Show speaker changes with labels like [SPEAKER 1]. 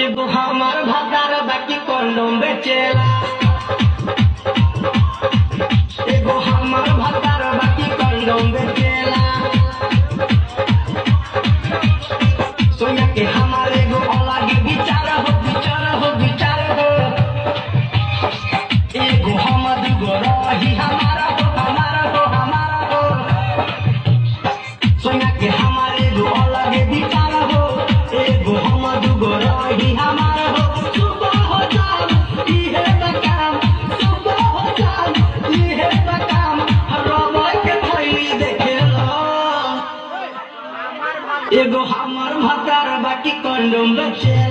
[SPEAKER 1] एगो हमार भातार बाकी कंडोम बेचेला। एगो हमार भातार बाकी कंडोम बेचेला। सोनिया के हमार एगो अलग विचार हो, विचार हो, विचार हो। एगो हम दुगो रही हमारा हो, हमारा हो, हमारा हो। सोनिया के हमार एगो अलग विचार हो। एगो हम दुगो रही हमारा हो। सुबह हो जाम इहे बकाम, सुबह हो जाम इहे बकाम। रवा के थैली देखेला। एगो हमार भातार बाकी कंडोम बेचे।